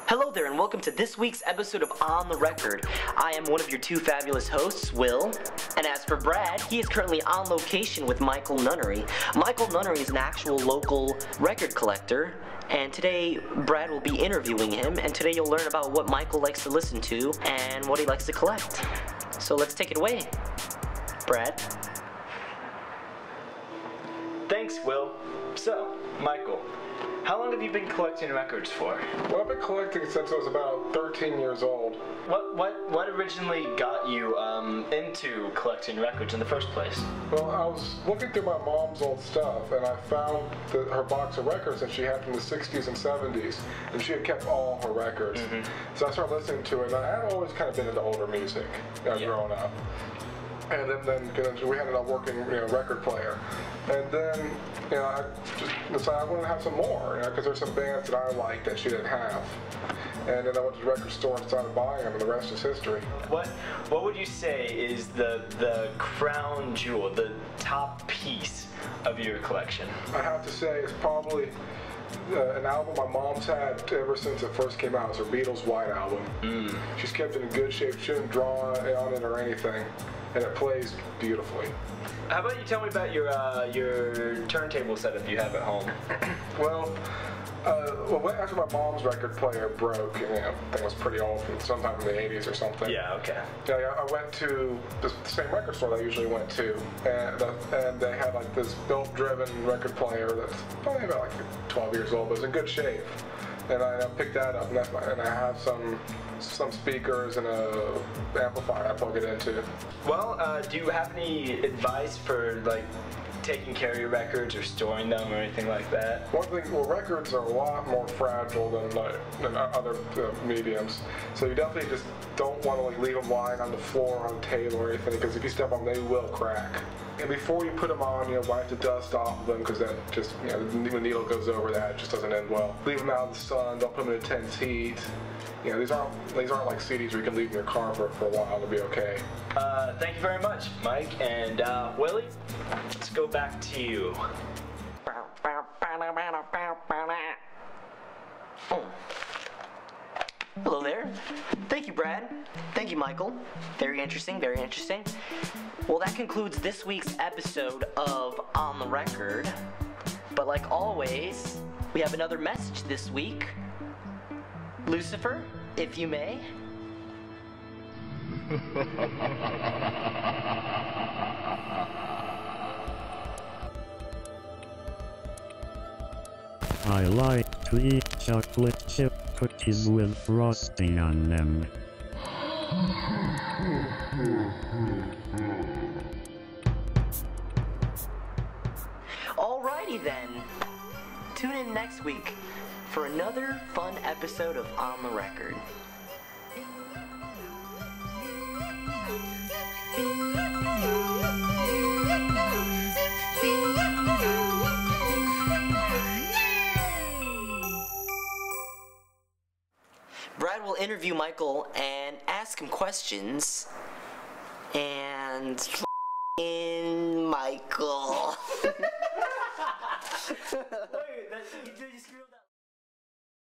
Hello there and welcome to this week's episode of On the Record. I am one of your two fabulous hosts, Will, and as for Brad, he is currently on location with Michael Nunnery. Michael Nunnery is an actual local record collector, and today Brad will be interviewing him, and today you'll learn about what Michael likes to listen to and what he likes to collect. So let's take it away, Brad. Thanks, Will. So, Michael, how long have you been collecting records for? Well, I've been collecting since I was about 13 years old. What originally got you into collecting records in the first place? Well, I was looking through my mom's old stuff, and I found her box of records that she had from the 60s and 70s, and she had kept all her records. So I started listening to it, and I had always kind of been into older music growing up. And then we had a working record player, and then I just decided I wanted to have some more, because there's some bands that I like that she didn't have. And then I went to the record store and started buying them, and the rest is history. What would you say is the crown jewel, the top piece of your collection? I have to say it's probably an album my mom's had ever since it first came out. It's her Beatles White Album. She's kept it in good shape. She didn't draw on it or anything, and it plays beautifully. How about you tell me about your turntable setup you have at home? Well, after my mom's record player broke, and I think it was pretty old, sometime in the 80s or something. Yeah, okay. Yeah, I went to the same record store that I usually went to, and they had like this belt-driven record player that's probably about like 12 years old, but it's in good shape. And I picked that up, and I have some speakers and a amplifier I plug it into. Well, do you have any advice for like taking care of your records or storing them or anything like that? One thing, well, records are a lot more fragile than other mediums, so you definitely just don't want to leave them lying on the floor, on the table or anything, because if you step on them, they will crack. And before you put them on, wipe the dust off of them, because that just, when the needle goes over that, it just doesn't end well. Leave them out in the sun, don't put them in intense heat. These aren't like CDs where you can leave in your car for a while to be okay. Thank you very much, Mike. And Willie, let's go back to you. Hello there. Thank you, Brad. Thank you, Michael. Very interesting, very interesting. Well, that concludes this week's episode of On the Record. But like always, we have another message this week. Lucifer, if you may. I like to eat chocolate chip cookies with frosting on them. Alrighty then. Tune in next week for another fun episode of On the Record. Brad will interview Michael and ask him questions, and Michael. Wait, you screwed